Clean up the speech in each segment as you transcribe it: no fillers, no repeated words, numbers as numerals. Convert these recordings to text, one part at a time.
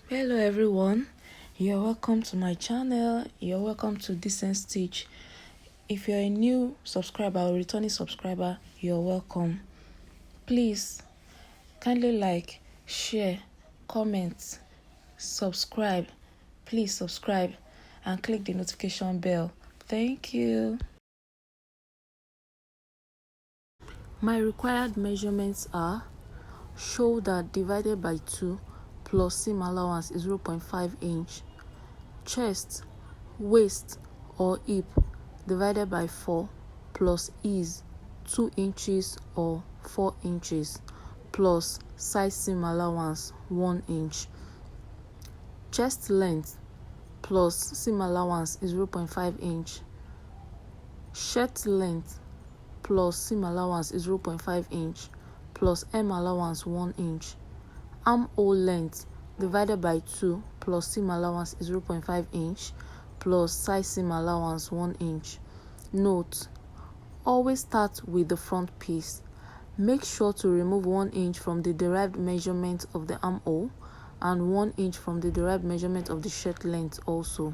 Hello everyone, you're welcome to my channel. You're welcome to Decenstitch. If you're a new subscriber or returning subscriber, you're welcome. Please kindly like, share, comment, subscribe. Please subscribe and click the notification bell. Thank you. My required measurements are shoulder divided by 2 plus seam allowance is 0.5 inch. Chest, waist or hip divided by 4 plus is 2 inches or 4 inches plus side seam allowance 1 inch. Chest length plus seam allowance is 0.5 inch. Shirt length plus seam allowance is 0.5 inch plus hem allowance 1 inch. Armhole length divided by 2 plus seam allowance is 0.5 inch plus side seam allowance 1 inch. Note: always start with the front piece. Make sure to remove 1 inch from the derived measurement of the armhole and 1 inch from the derived measurement of the shirt length also.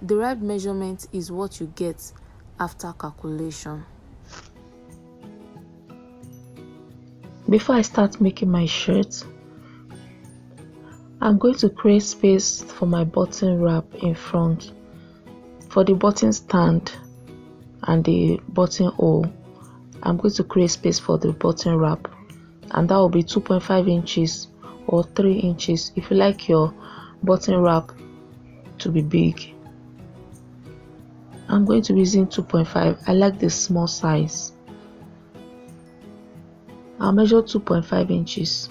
Derived measurement is what you get after calculation. Before I start making my shirt, I'm going to create space for my button wrap in front. For the button stand and the button hole, I'm going to create space for the button wrap, and that will be 2.5 inches or 3 inches if you like your button wrap to be big. I'm going to be using 2.5. I like the small size. I'll measure 2.5 inches.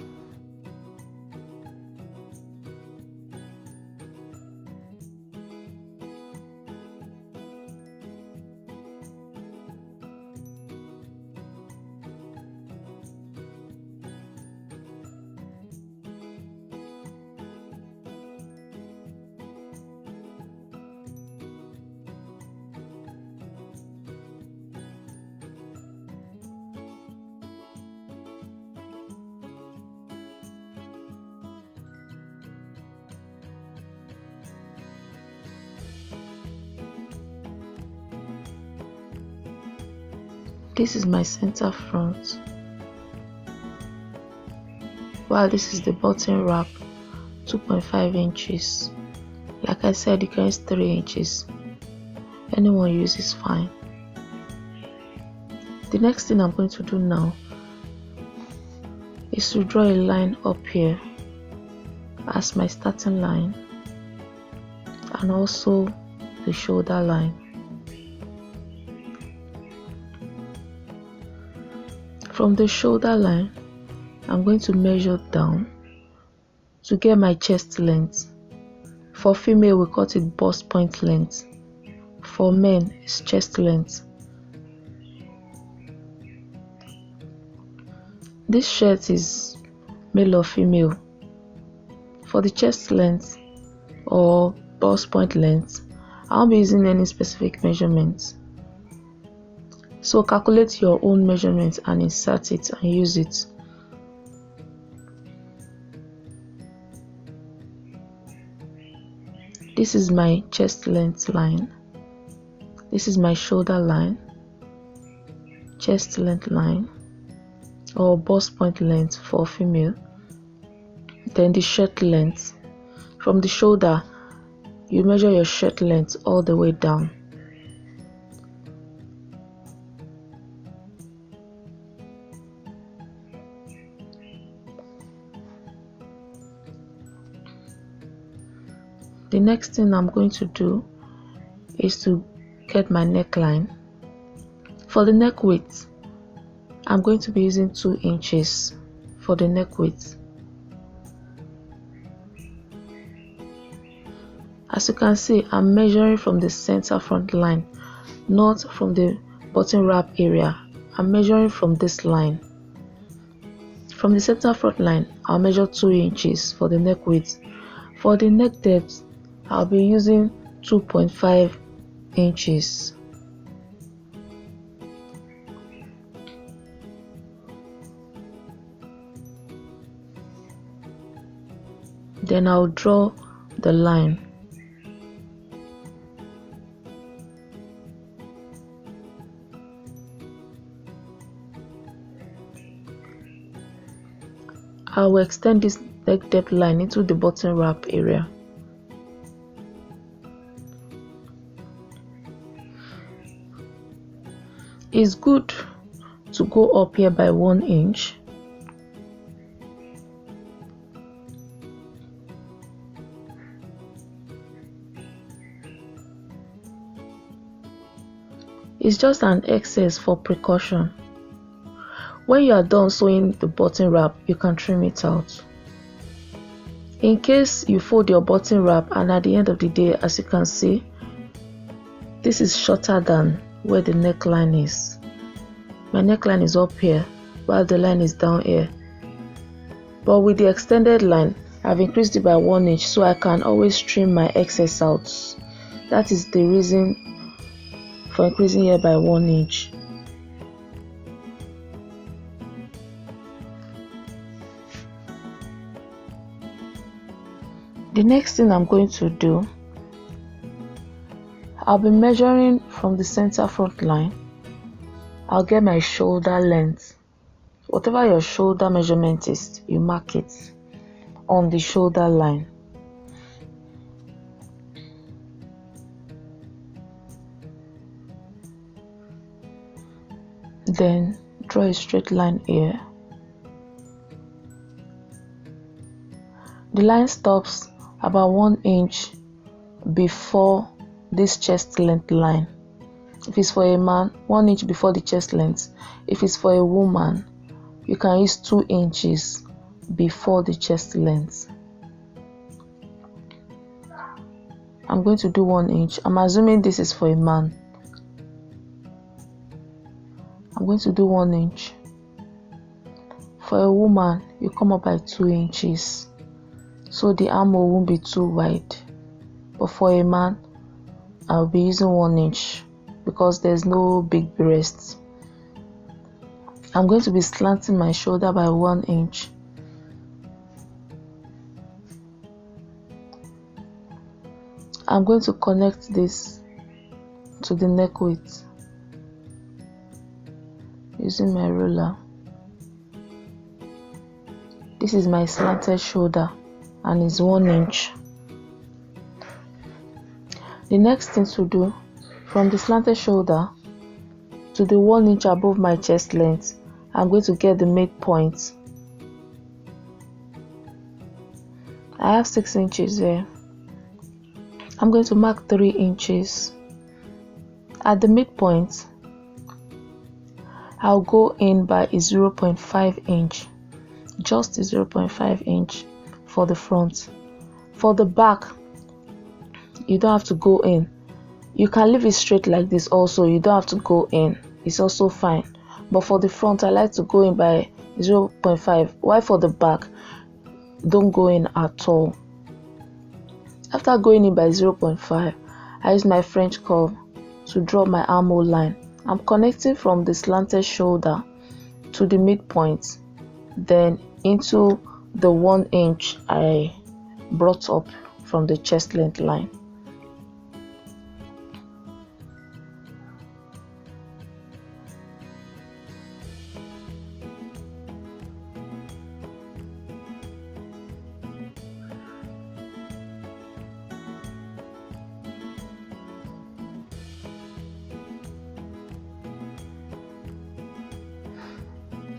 This is my center front, while this is the button wrap, 2.5 inches. Like I said, you can use 3 inches. Anyone use is fine. The next thing I'm going to do now is to draw a line up here as my starting line and also the shoulder line. From the shoulder line, I'm going to measure down to get my chest length. For female, we call it bust point length. For men, it's chest length. This shirt is male or female. For the chest length or bust point length, I won't be using any specific measurements. So calculate your own measurement and insert it and use it. This is my chest length line. This is my shoulder line, chest length line, or bust point length for female. Then the shirt length. From the shoulder, you measure your shirt length all the way down. The next thing I'm going to do is to get my neckline. For the neck width, I'm going to be using 2 inches for the neck width. As you can see, I'm measuring from the center front line, not from the button wrap area. I'm measuring from this line. From the center front line, I'll measure 2 inches for the neck width. For the neck depth, I'll be using 2.5 inches. Then I'll draw the line. I will extend this neck depth line into the button wrap area. It's good to go up here by 1 inch. It's just an excess for precaution. When you are done sewing the button wrap, you can trim it out. In case you fold your button wrap and at the end of the day, as you can see, this is shorter than where the neckline is. My neckline is up here while the line is down here. But with the extended line, I've increased it by 1 inch so I can always trim my excess out. That is the reason for increasing here by 1 inch. The next thing I'm going to do, I'll be measuring from the center front line. I'll get my shoulder length. Whatever your shoulder measurement is, you mark it on the shoulder line. Then draw a straight line here. The line stops about 1 inch before this chest length line. If it's for a man, 1 inch before the chest length. If it's for a woman, you can use 2 inches before the chest length. I'm going to do 1 inch. I'm assuming this is for a man. I'm going to do 1 inch. For a woman, you come up by 2 inches. So the armhole won't be too wide. But for a man, I'll be using 1 inch because there's no big breast. I'm going to be slanting my shoulder by 1 inch. I'm going to connect this to the neck width using my ruler. This is my slanted shoulder and it's 1 inch. The next thing to do, from the slanted shoulder to the 1 inch above my chest length, I'm going to get the midpoint. I have 6 inches there. I'm going to mark 3 inches. At the midpoint, I'll go in by a 0.5 inch, just a 0.5 inch for the front. For the back, you don't have to go in. You can leave it straight like this also. You don't have to go in. It's also fine. But for the front, I like to go in by 0.5. Why for the back? Don't go in at all. After going in by 0.5, I use my French curve to draw my armhole line. I'm connecting from the slanted shoulder to the midpoint, then into the 1 inch I brought up from the chest length line.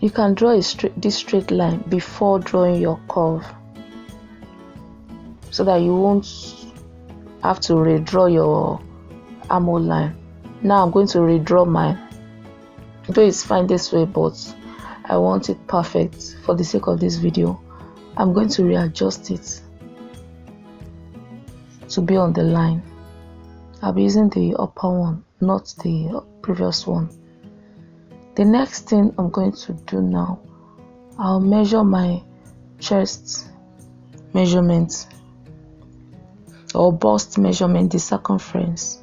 You can draw this straight line before drawing your curve so that you won't have to redraw your armhole line. Now I'm going to redraw mine. Though it's fine this way, but I want it perfect for the sake of this video. I'm going to readjust it to be on the line. I'll be using the upper one, not the previous one. The next thing I'm going to do now, I'll measure my chest measurement or bust measurement, the circumference.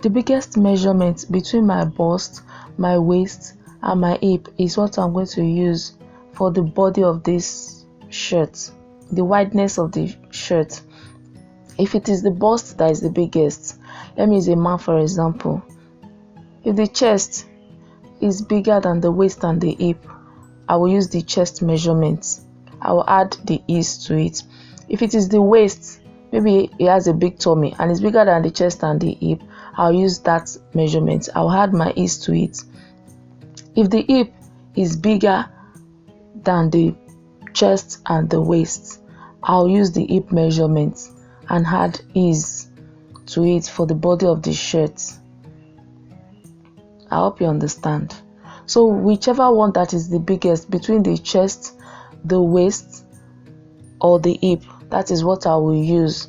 The biggest measurement between my bust, my waist and my hip is what I'm going to use for the body of this shirt, the wideness of the shirt. If it is the bust that is the biggest, let me use a man for example. If the chest is bigger than the waist and the hip, I will use the chest measurements. I will add the ease to it. If it is the waist, maybe it has a big tummy and it's bigger than the chest and the hip, I'll use that measurement. I'll add my ease to it. If the hip is bigger than the chest and the waist, I'll use the hip measurement and add ease to it for the body of the shirt. I hope you understand. So whichever one that is the biggest between the chest, the waist, or the hip, that is what I will use,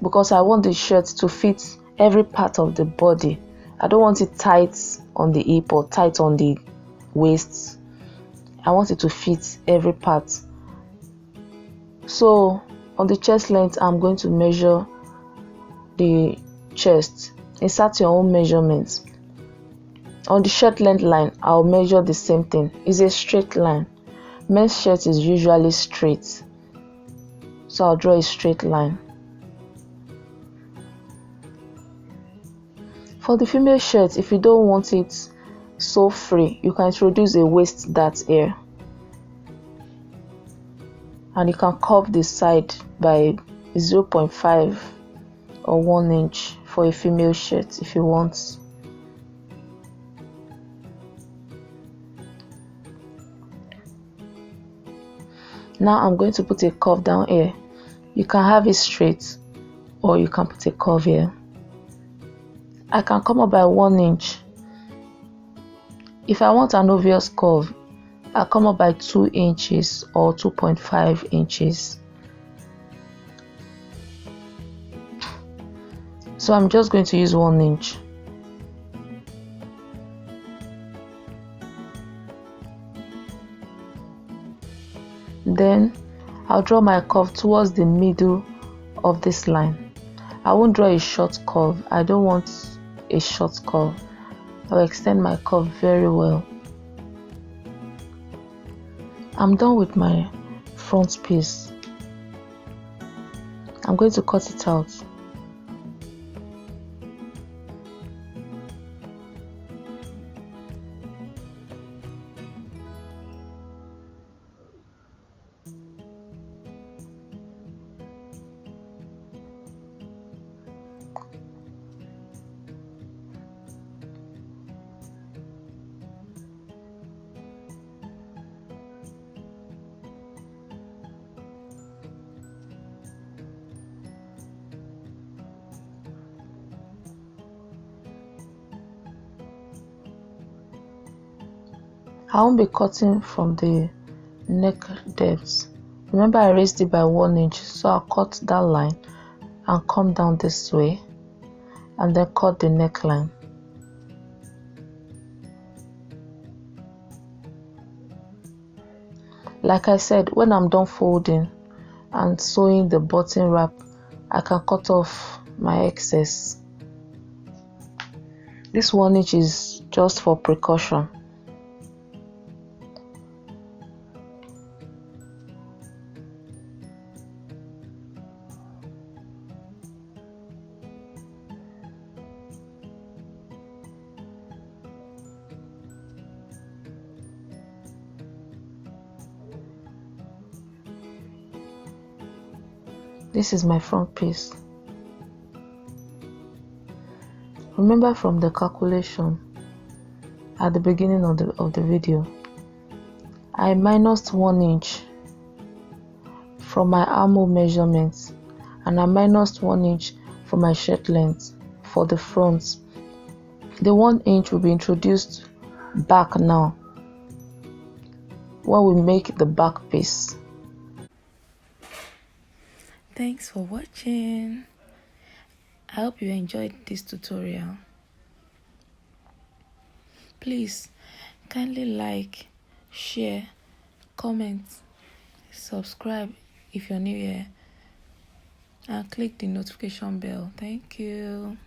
because I want the shirt to fit every part of the body. I don't want it tight on the hip or tight on the waist. I want it to fit every part. So on the chest length, I'm going to measure the chest. Insert your own measurements. On the shirt length line, I'll measure the same thing. It's a straight line. Men's shirt is usually straight, so I'll draw a straight line. For the female shirt, if you don't want it so free, you can introduce a waist dart here, and you can curve the side by 0.5 or 1 inch for a female shirt if you want. Now I'm going to put a curve down here. You can have it straight or you can put a curve here. I can come up by 1 inch. If I want an obvious curve, I'll come up by 2 inches or 2.5 inches. So I'm just going to use 1 inch. Then I'll draw my curve towards the middle of this line. I won't draw a short curve. I don't want a short curve. I'll extend my curve very well. I'm done with my front piece. I'm going to cut it out. I won't be cutting from the neck depth. Remember, I raised it by 1 inch, so I'll cut that line and come down this way and then cut the neckline. Like I said, when I'm done folding and sewing the button wrap, I can cut off my excess. This 1 inch is just for precaution. This is my front piece. Remember from the calculation at the beginning of the video, I minused 1 inch from my armhole measurements and I minused 1 inch for my shirt length for the front. The 1 inch will be introduced back now when we make the back piece. Thanks for watching. I hope you enjoyed this tutorial. Please kindly like, share, comment, subscribe if you're new here, and click the notification bell. Thank you.